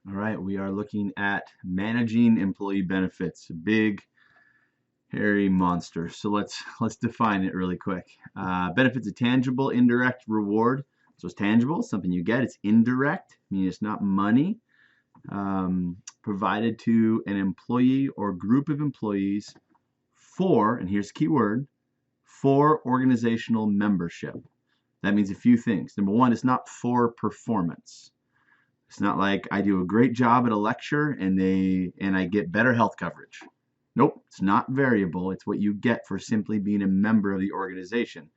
All right, we are looking at managing employee benefits, a big, hairy monster. So let's define it really quick. Benefits a tangible, indirect reward. So it's tangible, something you get. It's indirect, meaning it's not money. Provided to an employee or group of employees for, and here's the key word, for organizational membership. That means a few things. Number one, it's not for performance. It's not like I do a great job at a lecture and I get better health coverage. Nope, it's not variable. It's what you get for simply being a member of the organization.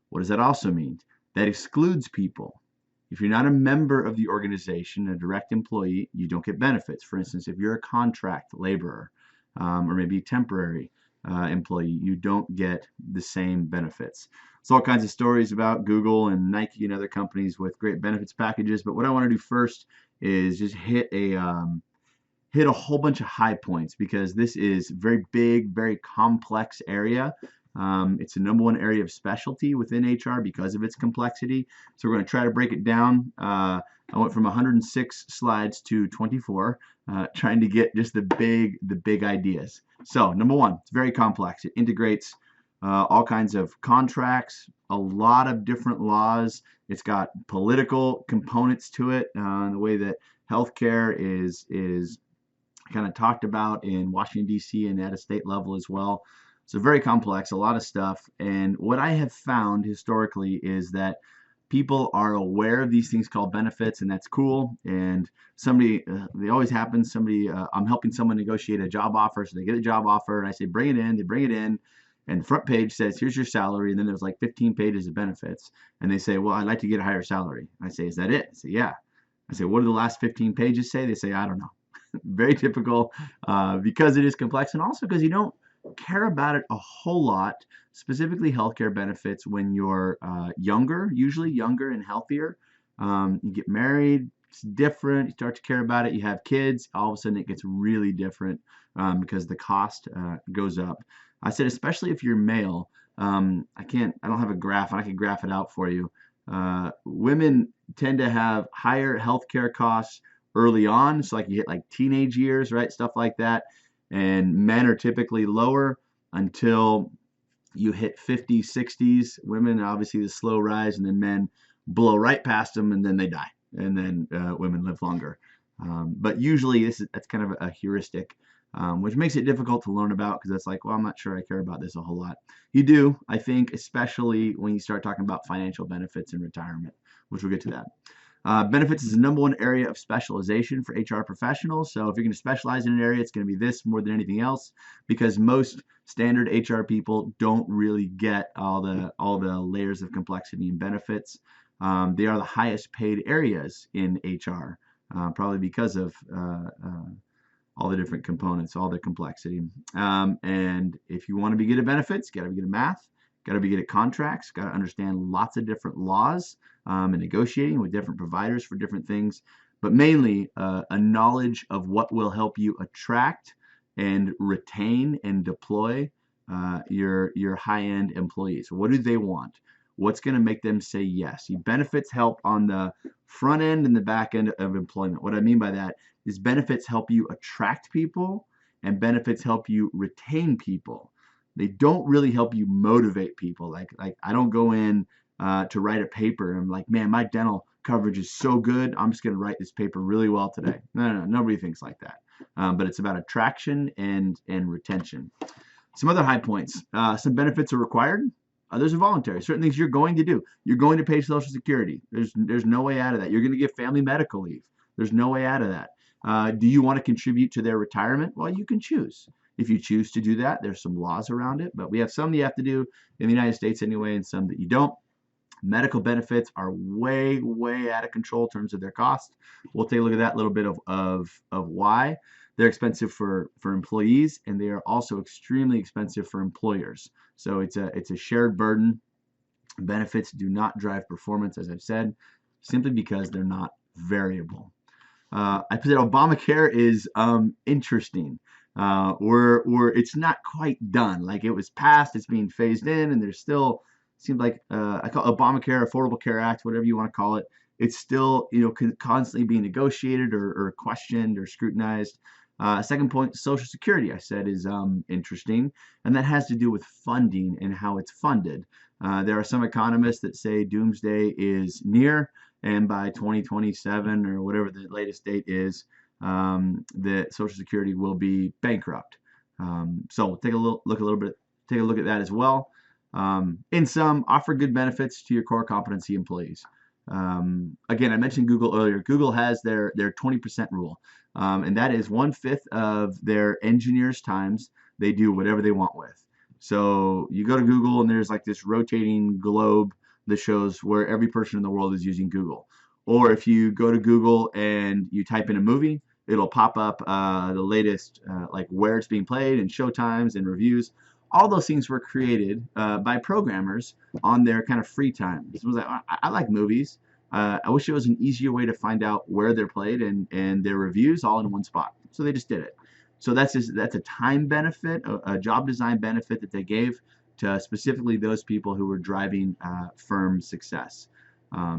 What does that also mean? That excludes people. If you're not a member of the organization, a direct employee, you don't get benefits. For instance, if you're a contract laborer or maybe a temporary employee, you don't get the same benefits. There's all kinds of stories about Google and Nike and other companies with great benefits packages. But what I want to do first is just hit a whole bunch of high points because this is very big, very complex area. It's the number one area of specialty within HR because of its complexity. So we're going to try to break it down. I went from 106 slides to 24, trying to get just the big ideas. So number one, it's very complex. It integrates all kinds of contracts, a lot of different laws. It's got political components to it, the way that healthcare is kind of talked about in Washington, D.C. and at a state level as well. So very complex, a lot of stuff. And what I have found historically is that people are aware of these things called benefits, and that's cool. And somebody, they always happen. Somebody, I'm helping someone negotiate a job offer, so they get a job offer, and I say, bring it in. They bring it in, and the front page says, here's your salary, and then there's like 15 pages of benefits. And they say, well, I'd like to get a higher salary. I say, is that it? I say, yeah. I say, what do the last 15 pages say? They say, I don't know. Very typical because it is complex and also because you don't care about it a whole lot, specifically healthcare benefits when you're younger, usually younger and healthier. You get married, it's different. You start to care about it. You have kids, all of a sudden it gets really different because the cost goes up. I said, especially if you're male. I don't have a graph, and I can graph it out for you. Women tend to have higher healthcare costs early on, so like you hit like teenage years, right? Stuff like that. And men are typically lower until you hit 50s, 60s. Women, obviously, the slow rise, and then men blow right past them, and then they die. And then women live longer. But usually, that's kind of a heuristic, which makes it difficult to learn about because it's like, well, I'm not sure I care about this a whole lot. You do, I think, especially when you start talking about financial benefits and retirement, which we'll get to that. Benefits is the number one area of specialization for HR professionals. So if you're going to specialize in an area, it's going to be this more than anything else because most standard HR people don't really get all the layers of complexity and benefits. They are the highest paid areas in HR, probably because of all the different components, all the complexity. And if you want to be good at benefits, you got to be good at math, got to be good at contracts, got to understand lots of different laws and negotiating with different providers for different things, but mainly a knowledge of what will help you attract and retain and deploy your high-end employees. What do they want? What's going to make them say yes? See, benefits help on the front end and the back end of employment. What I mean by that is benefits help you attract people and benefits help you retain people. They don't really help you motivate people. Like I don't go in to write a paper and I'm like, man, my dental coverage is so good. I'm just going to write this paper really well today. No, nobody thinks like that. But it's about attraction and retention. Some other high points. Some benefits are required. Others are voluntary. Certain things you're going to do. You're going to pay Social Security. There's no way out of that. You're going to get family medical leave. There's no way out of that. Do you want to contribute to their retirement? Well, you can choose. If you choose to do that, there's some laws around it, but we have some you have to do in the United States anyway, and some that you don't. Medical benefits are way out of control in terms of their cost. We'll take a look at that little bit of why. They're expensive for employees, and they are also extremely expensive for employers. So it's a shared burden. Benefits do not drive performance, as I've said, simply because they're not variable. I put that Obamacare is interesting. It's not quite done. Like it was passed, it's being phased in, and there's still seems like I call it Obamacare, Affordable Care Act, whatever you want to call it. it's still, constantly being negotiated or questioned or scrutinized. Second point, Social Security, I said, is interesting, and that has to do with funding and how it's funded. There are some economists that say doomsday is near, and by 2027 or whatever the latest date is, that Social Security will be bankrupt. So take a look at that as well. In sum, offer good benefits to your core competency employees. Again, I mentioned Google earlier. Google has their 20% rule, and that is 1/5 of their engineers' times they do whatever they want with. So you go to Google and there's like this rotating globe that shows where every person in the world is using Google. Or if you go to Google and you type in a movie, it'll pop up the latest, like where it's being played and show times and reviews. All those things were created by programmers on their kind of free time. It was like, I like movies. I wish it was an easier way to find out where they're played and their reviews all in one spot. So they just did it. So that's a time benefit, a job design benefit that they gave to specifically those people who were driving firm success.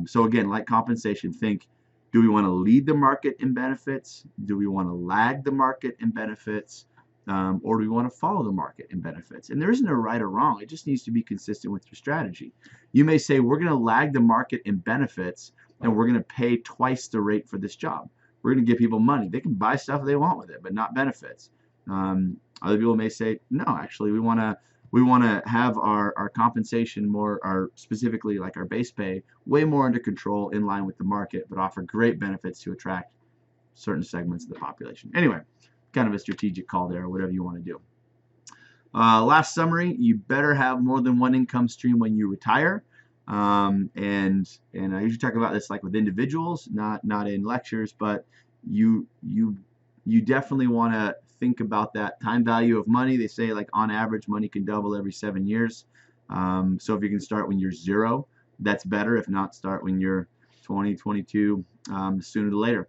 So again, like compensation, think, do we want to lead the market in benefits? Do we want to lag the market in benefits? Or do we want to follow the market in benefits? And there isn't a right or wrong. It just needs to be consistent with your strategy. You may say, we're going to lag the market in benefits, and we're going to pay twice the rate for this job. We're going to give people money. They can buy stuff they want with it, but not benefits. Other people may say, no, actually, we want to have our compensation more, specifically like our base pay, way more under control, in line with the market, but offer great benefits to attract certain segments of the population. Anyway, kind of a strategic call there, or whatever you want to do. Last summary, you better have more than one income stream when you retire. And I usually talk about this like with individuals, not in lectures, but you definitely want to think about that time value of money. They say like on average money can double every 7 years. So if you can start when you're 0, that's better. If not, start when you're 20, 22, sooner than later.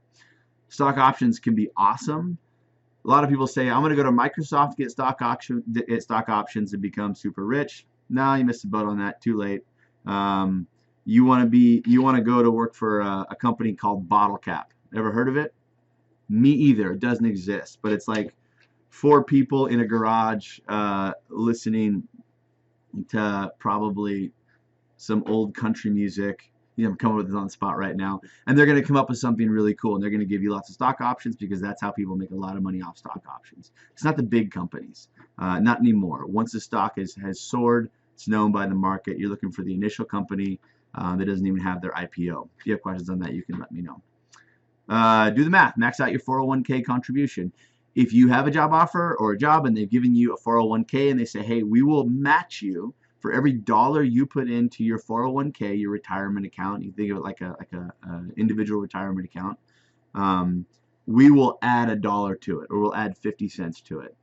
Stock options can be awesome. A lot of people say, I'm going to go to Microsoft to get stock options and become super rich. No, you missed the boat on that. Too late. You want to go to work for a company called Bottle Cap. Ever heard of it? Me either. It doesn't exist. But it's like 4 people in a garage listening to probably some old country music. I'm coming with it on the spot right now, and they're going to come up with something really cool, and they're going to give you lots of stock options, because that's how people make a lot of money off stock options. It's not the big companies, not anymore. Once the stock has soared, it's known by the market. You're looking for the initial company that doesn't even have their IPO. If you have questions on that, you can let me know. Do the math. Max out your 401k contribution. If you have a job offer or a job and they've given you a 401k and they say, hey, we will match you for every dollar you put into your 401k, your retirement account, you think of it like a individual retirement account, we will add $1 to it, or we'll add 50 cents to it.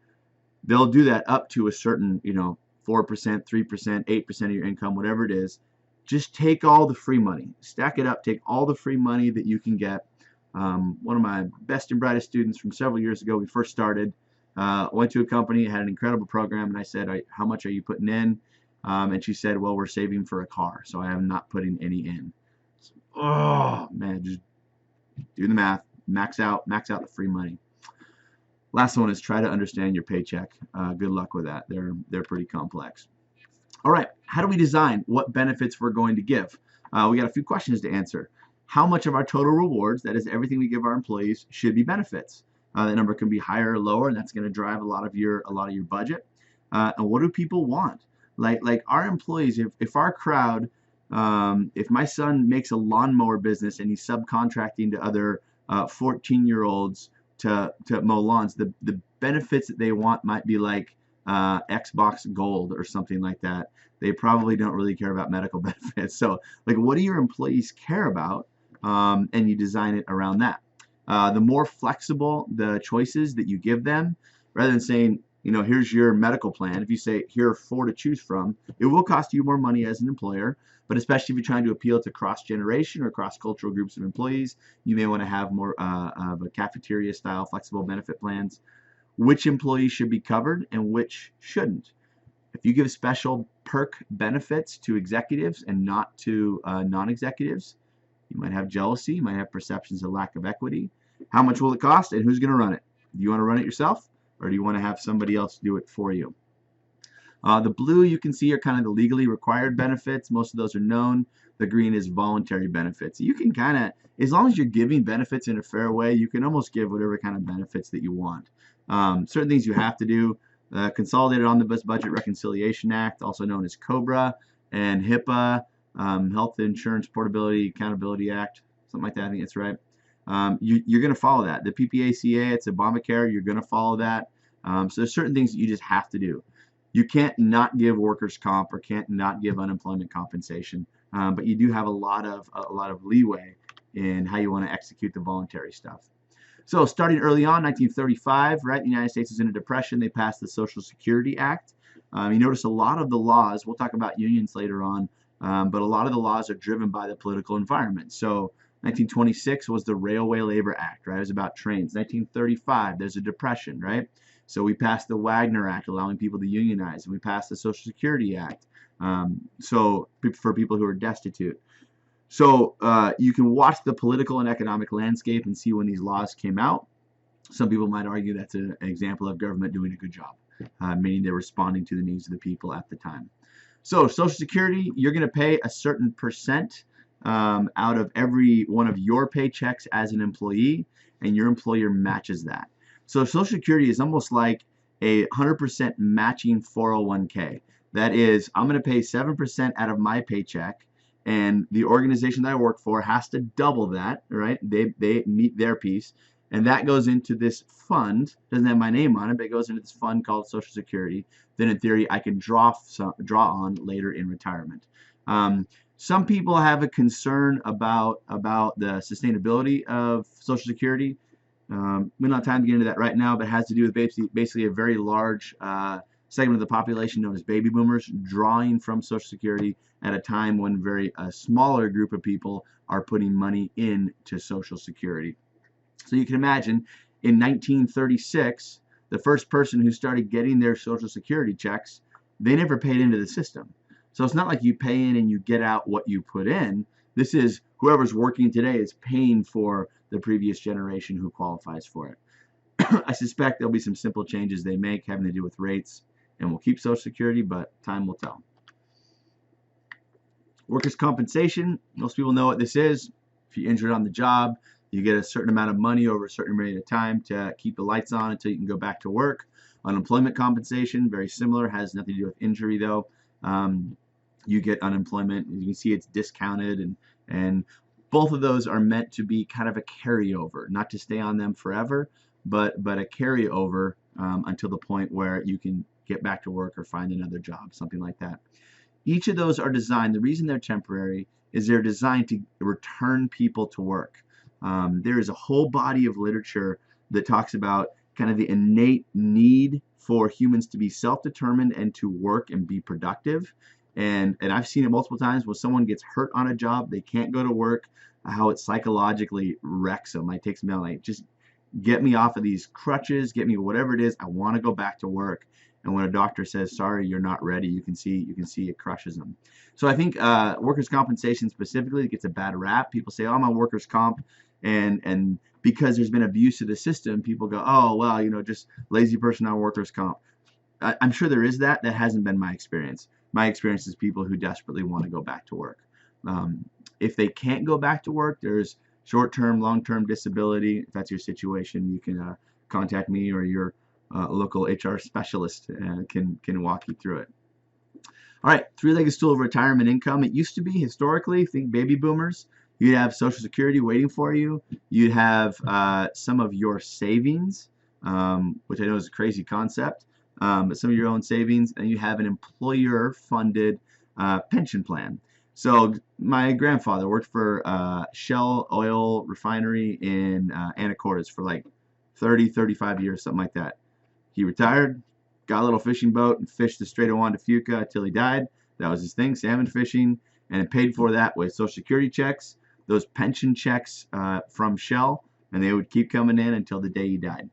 They'll do that up to a certain, 4%, 3%, 8% of your income, whatever it is. Just take all the free money, stack it up, take all the free money that you can get. One of my best and brightest students from several years ago, we first started, went to a company, had an incredible program, and I said, how much are you putting in? And she said, well, we're saving for a car, so I am not putting any in. So, oh man, just do the math, max out the free money. Last one is try to understand your paycheck. Good luck with that. They're pretty complex. All right, how do we design what benefits we're going to give? We got a few questions to answer. How much of our total rewards, that is everything we give our employees, should be benefits? That number can be higher or lower, and that's going to drive a lot of your budget. And what do people want? Like our employees, if our crowd, if my son makes a lawnmower business and he's subcontracting to other 14-year-olds to mow lawns, the benefits that they want might be like Xbox Gold or something like that. They probably don't really care about medical benefits. So like, what do your employees care about? And you design it around that. The more flexible the choices that you give them, rather than saying, here's your medical plan. If you say, here are 4 to choose from, it will cost you more money as an employer, but especially if you're trying to appeal to cross-generation or cross-cultural groups of employees, you may want to have more of a cafeteria-style flexible benefit plans. Which employees should be covered and which shouldn't? If you give special perk benefits to executives and not to non-executives, You might have jealousy. You might have perceptions of lack of equity. How much will it cost, and who's going to run it? Do you want to run it yourself, or do you want to have somebody else do it for you? The blue you can see are kind of the legally required benefits. Most of those are known. The green is voluntary benefits. You can kind of, as long as you're giving benefits in a fair way, you can almost give whatever kind of benefits that you want. Certain things you have to do. Consolidated Omnibus Budget Reconciliation Act, also known as COBRA, and HIPAA, Health Insurance Portability Accountability Act, something like that. I think that's right. You're going to follow that. The PPACA, it's Obamacare. You're going to follow that. So there's certain things that you just have to do. You can't not give workers' comp or can't not give unemployment compensation, but you do have a lot of leeway in how you want to execute the voluntary stuff. So starting early on, 1935, right, the United States was in a depression. They passed the Social Security Act. You notice a lot of the laws, we'll talk about unions later on, but a lot of the laws are driven by the political environment. So 1926 was the Railway Labor Act, right? It was about trains. 1935, there's a depression, right? So we passed the Wagner Act, allowing people to unionize, and we passed the Social Security Act, so for people who are destitute. So you can watch the political and economic landscape and see when these laws came out. Some people might argue that's an example of government doing a good job, meaning they're responding to the needs of the people at the time. So Social Security, you're going to pay a certain percent out of every one of your paychecks as an employee, and your employer matches that. So Social Security is almost like a 100% matching 401k. That is, I'm going to pay 7% out of my paycheck, and the organization that I work for has to double that, right? They meet their piece, and that goes into this fund. Doesn't have my name on it, but it goes into this fund called Social Security. Then in theory, I can draw on later in retirement. Some people have a concern about the sustainability of Social Security. We don't have time to get into that right now, but it has to do with basically a very large segment of the population known as baby boomers drawing from Social Security at a time when a smaller group of people are putting money into Social Security. So you can imagine in 1936, the first person who started getting their Social Security checks, they never paid into the system. So it's not like you pay in and you get out what you put in. This is whoever's working today is paying for the previous generation who qualifies for it. I suspect there'll be some simple changes they make having to do with rates, and we'll keep Social Security, but time will tell. Workers' compensation, most people know what this is. If you're injured on the job, you get a certain amount of money over a certain period of time to keep the lights on until you can go back to work. Unemployment compensation, very similar, has nothing to do with injury though. You get unemployment. You can see it's discounted, and both of those are meant to be kind of a carryover, not to stay on them forever, but a carryover until the point where you can get back to work or find another job, something like that. Each of those are designed, the reason they're temporary is they're designed to return people to work. There is a whole body of literature that talks about kind of the innate need for humans to be self-determined and to work and be productive. And I've seen it multiple times when someone gets hurt on a job, they can't go to work, how it psychologically wrecks them. Like takes them down, like just get me off of these crutches, get me whatever it is. I want to go back to work. And when a doctor says, sorry, you're not ready, you can see it crushes them. So I think workers' compensation specifically gets a bad rap. People say, oh, I'm on workers' comp. And because there's been abuse of the system, people go, oh, well, just lazy person on workers' comp. I'm sure there is that. That hasn't been my experience. My experience is people who desperately want to go back to work. If they can't go back to work, there's short-term, long-term disability. If that's your situation, you can contact me or your local HR specialist can walk you through it. All right, three-legged stool of retirement income. It used to be historically, think baby boomers. You'd have Social Security waiting for you. You'd have some of your savings, which I know is a crazy concept, but some of your own savings, and you have an employer-funded pension plan. So my grandfather worked for Shell oil refinery in Anacortes for like 30, 35 years, something like that. He retired, got a little fishing boat, and fished the Strait of Juan de Fuca until he died. That was his thing, salmon fishing, and it paid for that with Social Security checks, those pension checks from Shell, and they would keep coming in until the day he died.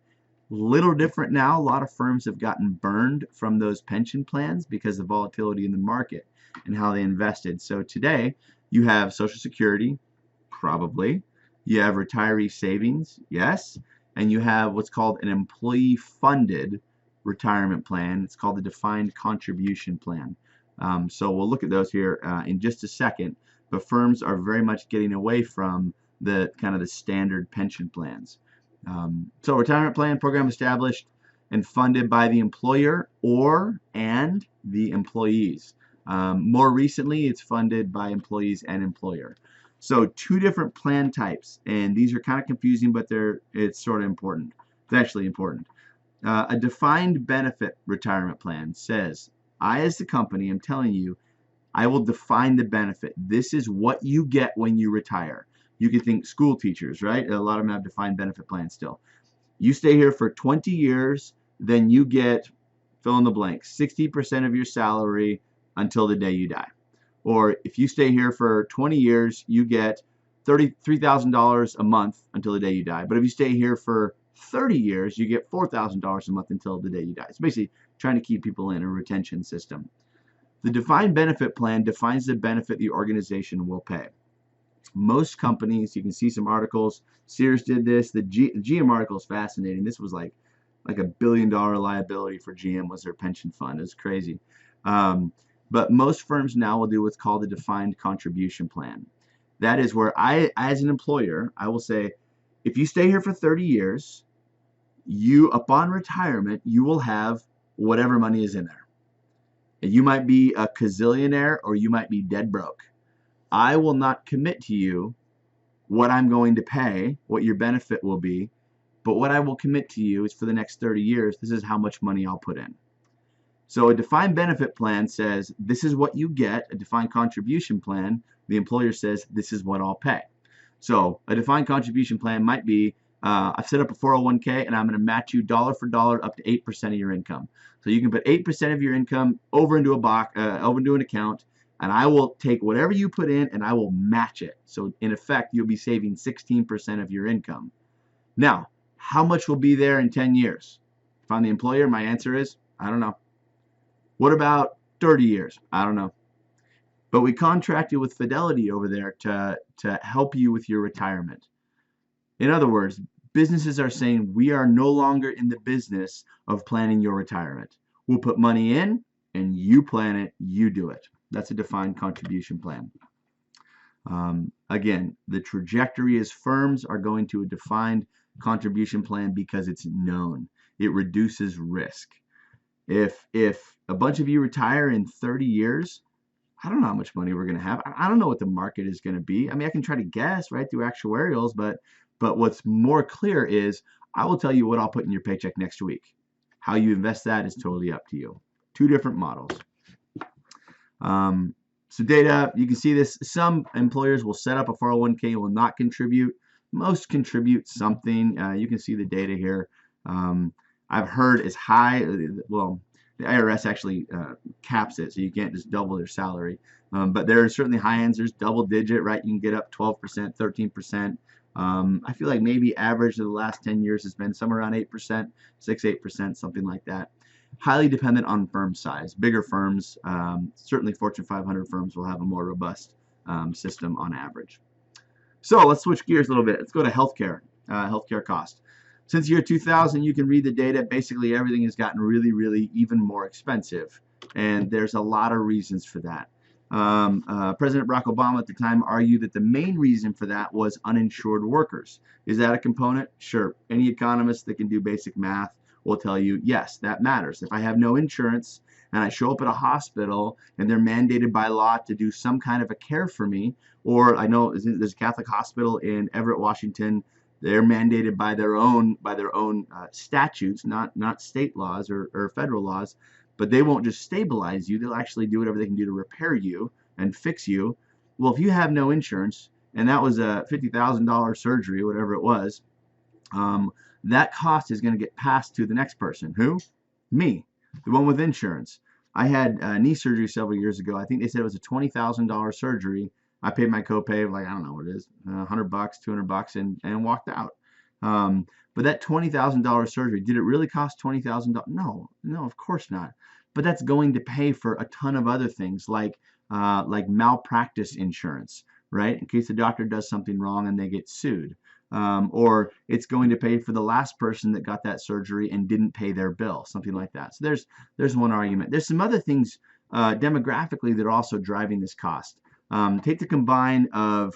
Little different now. A lot of firms have gotten burned from those pension plans because of volatility in the market and how they invested. So today you have Social Security, Probably. You have retiree savings, yes, and you have what's called an employee-funded retirement plan. It's called the defined contribution plan. So we'll look at those here in just a second, but firms are very much getting away from the kind of the standard pension plans. So retirement plan program established and funded by the employer or and the employees. More recently, it's funded by employees and employer. So two different plan types, and these are kind of confusing, but it's sort of important. It's actually important. A defined benefit retirement plan says, I as the company am telling you, I will define the benefit. This is what you get when you retire. You can think school teachers, right? A lot of them have defined benefit plans still. You stay here for 20 years, then you get fill in the blank, 60% of your salary until the day you die. Or if you stay here for 20 years, you get $33,000 a month until the day you die. But if you stay here for 30 years, you get $4,000 a month until the day you die. It's basically trying to keep people in a retention system. The defined benefit plan defines the benefit the organization will pay. Most companies, you can see some articles, Sears did this, the GM article is fascinating. This was like $1 billion liability for GM was their pension fund. It's crazy. But most firms now will do what's called a defined contribution plan. That is where I, as an employer, I will say, if you stay here for 30 years, upon retirement, you will have whatever money is in there. You might be a gazillionaire or you might be dead broke. I will not commit to you what I'm going to pay, what your benefit will be, but what I will commit to you is for the next 30 years, this is how much money I'll put in. So a defined benefit plan says, this is what you get. A defined contribution plan, the employer says, this is what I'll pay. So a defined contribution plan might be, I've set up a 401k and I'm going to match you dollar for dollar up to 8% of your income. So you can put 8% of your income over into an account, and I will take whatever you put in and I will match it. So in effect, you'll be saving 16% of your income. Now, how much will be there in 10 years? If I'm the employer, my answer is, I don't know. What about 30 years? I don't know. But we contracted with Fidelity over there to help you with your retirement. In other words, businesses are saying we are no longer in the business of planning your retirement. We'll put money in and you plan it, you do it. That's a defined contribution plan. Again, the trajectory is firms are going to a defined contribution plan because it's known. It reduces risk. If a bunch of you retire in 30 years, I don't know how much money we're going to have. I don't know what the market is going to be. I mean, I can try to guess, right, through actuarials, but what's more clear is I will tell you what I'll put in your paycheck next week. How you invest that is totally up to you. Two different models. So data, you can see this. Some employers will set up a 401k, will not contribute. Most contribute something. You can see the data here. I've heard as high, well, the IRS actually caps it, so you can't just double their salary. But there are certainly high ends. There's double digit, right? You can get up 12%, 13%. I feel like maybe average of the last 10 years has been somewhere around 8%, 6-8%, something like that. Highly dependent on firm size. Bigger firms, certainly Fortune 500 firms will have a more robust system on average. So let's switch gears a little bit. Let's go to healthcare, healthcare cost. Since year 2000, you can read the data. Basically, everything has gotten really, really even more expensive. And there's a lot of reasons for that. President Barack Obama at the time argued that the main reason for that was uninsured workers. Is that a component? Sure. Any economist that can do basic math will tell you, yes, that matters. If I have no insurance and I show up at a hospital and they're mandated by law to do some kind of a care for me, or I know there's a Catholic hospital in Everett, Washington, they're mandated by their own statutes, not state laws or federal laws, but they won't just stabilize you. They'll actually do whatever they can do to repair you and fix you. Well, if you have no insurance, and that was a $50,000 surgery, whatever it was, that cost is going to get passed to the next person. Who? Me, the one with insurance. I had knee surgery several years ago. I think they said it was a $20,000 surgery. I paid my copay of like, I don't know what it is, $100, $200, and walked out. But that $20,000 surgery, did it really cost $20,000? No, of course not. But that's going to pay for a ton of other things like malpractice insurance, right? In case the doctor does something wrong and they get sued. Or it's going to pay for the last person that got that surgery and didn't pay their bill, something like that. So there's one argument. There's some other things demographically that are also driving this cost. Take the combine of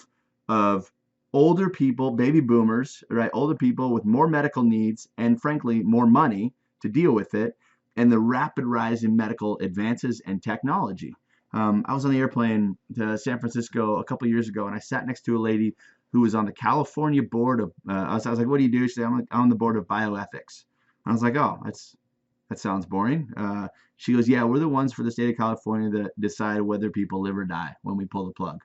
older people, baby boomers, right? Older people with more medical needs and frankly more money to deal with it, and the rapid rise in medical advances and technology. I was on the airplane to San Francisco a couple years ago, and I sat next to a lady who was on the California board of. I was like, "What do you do?" She said, "I'm on the board of bioethics." I was like, "Oh, that sounds boring." She goes, "Yeah, we're the ones for the state of California that decide whether people live or die when we pull the plug."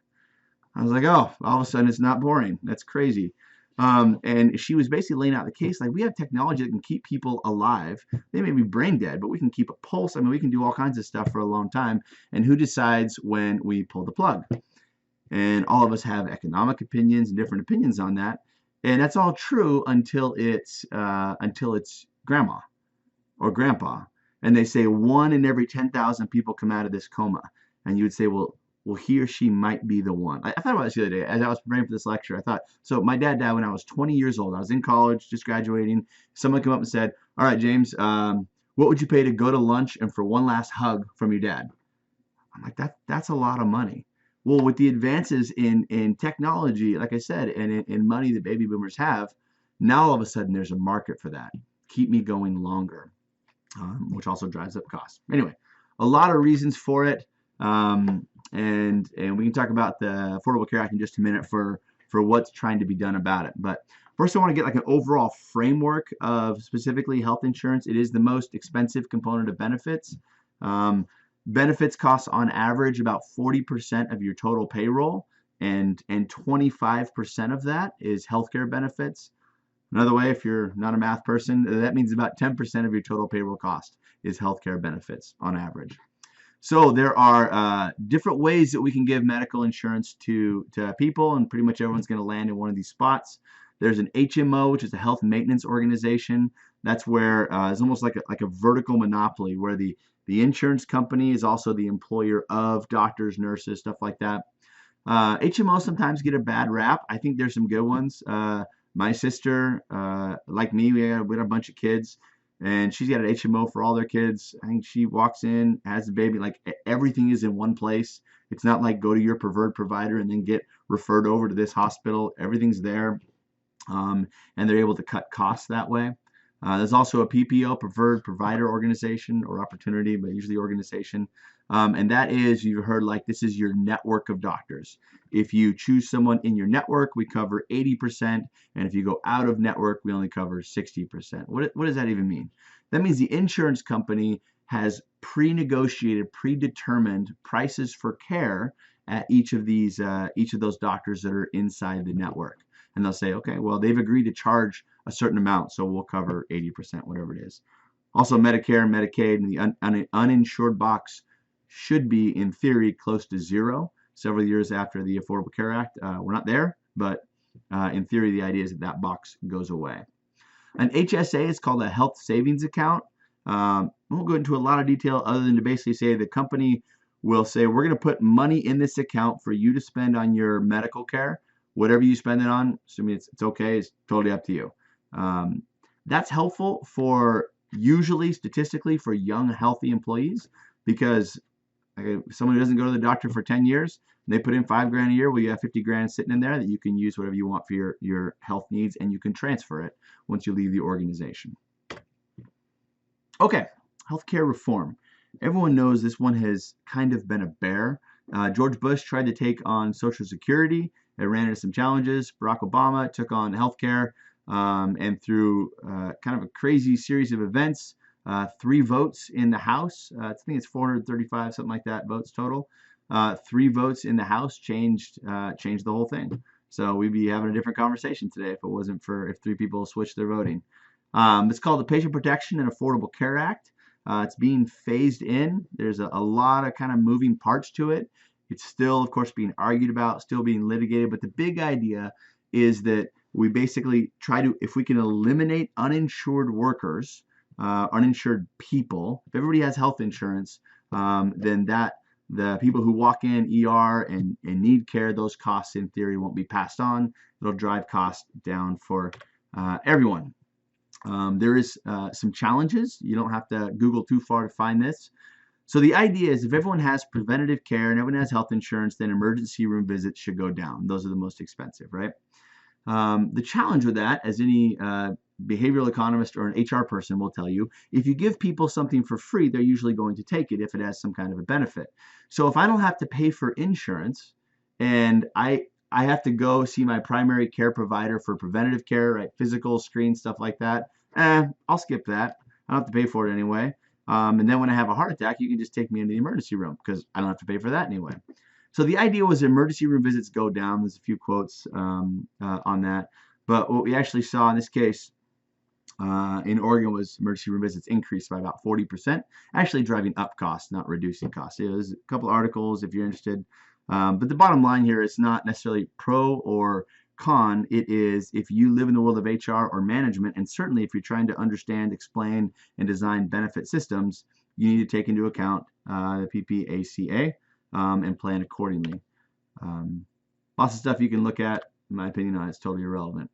I was like, "Oh, all of a sudden it's not boring. That's crazy." And she was basically laying out the case like we have technology that can keep people alive. They may be brain dead, but we can keep a pulse. I mean, we can do all kinds of stuff for a long time. And who decides when we pull the plug? And all of us have economic opinions and different opinions on that. And that's all true until it's grandma or grandpa, and they say 1 in every 10,000 people come out of this coma, and you would say, well, he or she might be the one. I thought about this the other day as I was preparing for this lecture. I thought, so my dad died when I was 20 years old. I was in college, just graduating. Someone came up and said, "All right, James, what would you pay to go to lunch and for one last hug from your dad?" I'm like, that's a lot of money. Well, with the advances in technology, like I said, and in money that baby boomers have, now all of a sudden there's a market for that. Keep me going longer, which also drives up costs. Anyway, a lot of reasons for it, and we can talk about the Affordable Care Act in just a minute for what's trying to be done about it. But first, I want to get like an overall framework of specifically health insurance. It is the most expensive component of benefits. Benefits cost on average about 40% of your total payroll, and 25% of that is healthcare benefits. Another way, if you're not a math person, that means about 10% of your total payroll cost is healthcare benefits on average. So there are different ways that we can give medical insurance to people, and pretty much everyone's going to land in one of these spots. There's an HMO, which is a health maintenance organization. That's where it's almost like a vertical monopoly, where the insurance company is also the employer of doctors, nurses, stuff like that. HMOs sometimes get a bad rap. I think there's some good ones. My sister, like me, we had a bunch of kids, and she's got an HMO for all their kids. I think she walks in, has the baby, like everything is in one place. It's not like go to your preferred provider and then get referred over to this hospital. Everything's there, and they're able to cut costs that way. There's also a PPO, Preferred Provider Organization, or opportunity, but usually organization. And that is, you've heard, like, this is your network of doctors. If you choose someone in your network, we cover 80%. And if you go out of network, we only cover 60%. What does that even mean? That means the insurance company has pre-negotiated, predetermined prices for care at each of those doctors that are inside the network. And they'll say, okay, well, they've agreed to charge a certain amount, so we'll cover 80%, whatever it is. Also, Medicare and Medicaid and the uninsured box should be, in theory, close to zero several years after the Affordable Care Act. We're not there, but in theory, the idea is that box goes away. An HSA is called a health savings account. I won't go into a lot of detail other than to basically say the company will say, we're going to put money in this account for you to spend on your medical care. Whatever you spend it on, assuming it's okay, it's totally up to you. That's helpful for usually, statistically, for young, healthy employees, because someone who doesn't go to the doctor for 10 years, they put in $5,000 a year, well, you have 50 grand sitting in there that you can use whatever you want for your health needs, and you can transfer it once you leave the organization. Okay, healthcare reform. Everyone knows this one has kind of been a bear. George Bush tried to take on Social Security. It ran into some challenges. Barack Obama took on healthcare, and through kind of a crazy series of events, 3 votes in the House, I think it's 435, something like that, votes total. 3 votes in the House changed the whole thing. So we'd be having a different conversation today if it wasn't for if 3 people switched their voting. It's called the Patient Protection and Affordable Care Act. It's being phased in. There's a lot of kind of moving parts to it. It's still, of course, being argued about, still being litigated. But the big idea is that we basically try to, if we can eliminate uninsured workers, uninsured people, if everybody has health insurance, then that The people who walk in ER and need care, those costs in theory won't be passed on. It'll drive costs down for everyone. There is some challenges. You don't have to Google too far to find this. So the idea is if everyone has preventative care and everyone has health insurance, then emergency room visits should go down. Those are the most expensive, right? The challenge with that, as any behavioral economist or an HR person will tell you, if you give people something for free, they're usually going to take it if it has some kind of a benefit. So if I don't have to pay for insurance and I have to go see my primary care provider for preventative care, right? Physical, screen, stuff like that. I'll skip that. I don't have to pay for it anyway. And then when I have a heart attack, you can just take me into the emergency room because I don't have to pay for that anyway. So the idea was emergency room visits go down. There's a few quotes on that. But what we actually saw in this case in Oregon was emergency room visits increased by about 40%, actually driving up costs, not reducing costs. There's a couple articles if you're interested. But the bottom line here is not necessarily pro or con. It is if you live in the world of HR or management, and certainly if you're trying to understand, explain, and design benefit systems, you need to take into account the PPACA and plan accordingly. Lots of stuff you can look at. In my opinion, on it's totally irrelevant.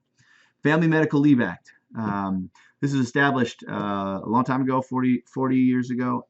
Family Medical Leave Act. This was established a long time ago, 40 years ago,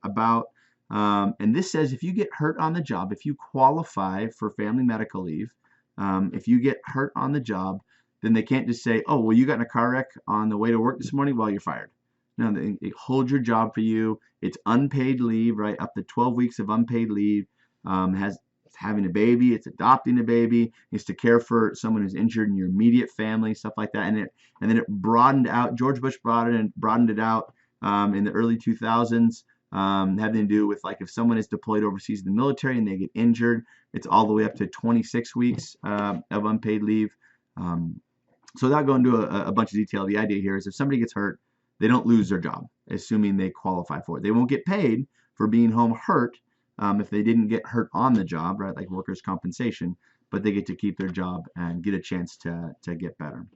and this says if you get hurt on the job, if you qualify for family medical leave, if you get hurt on the job, then they can't just say, oh, well, you got in a car wreck on the way to work this morning, well, you're fired. No, they hold your job for you. It's unpaid leave, right? Up to 12 weeks of unpaid leave. It's having a baby, it's adopting a baby, it's to care for someone who's injured in your immediate family, stuff like that. And then it broadened out. George Bush broadened it out in the early 2000s, having to do with like if someone is deployed overseas in the military and they get injured, it's all the way up to 26 weeks of unpaid leave. So without going into a bunch of detail, the idea here is if somebody gets hurt, they don't lose their job, assuming they qualify for it. They won't get paid for being home hurt if they didn't get hurt on the job, right, like workers' compensation, but they get to keep their job and get a chance to get better.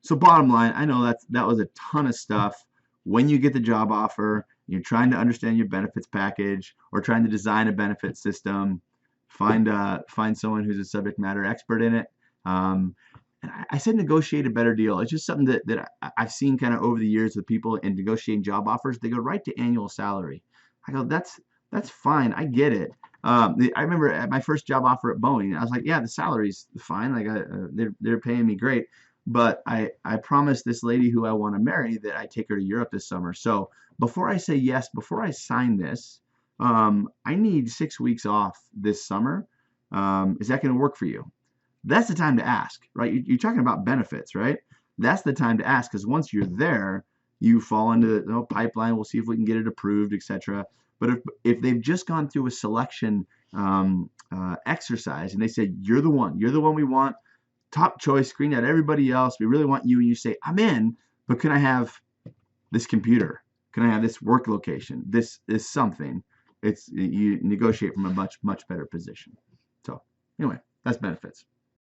So bottom line, I know that was a ton of stuff. When you get the job offer, you're trying to understand your benefits package or trying to design a benefit system, find someone who's a subject matter expert in it. And I said negotiate a better deal. It's just something that I've seen kind of over the years with people in negotiating job offers. They go right to annual salary. I go, that's fine. I get it. I remember at my first job offer at Boeing, I was like, yeah, the salary's fine. Like they're paying me great. But I promised this lady who I want to marry that I'd take her to Europe this summer. So before I say yes, before I sign this, I need 6 weeks off this summer. Is that going to work for you? That's the time to ask, right? You're talking about benefits, right? That's the time to ask because once you're there, you fall into the pipeline. We'll see if we can get it approved, etc. But if they've just gone through a selection exercise and they said, you're the one we want, top choice, screen out everybody else, we really want you, and you say, I'm in, but can I have this computer? Can I have this work location? This is something. You negotiate from a much better position. So anyway, that's benefits.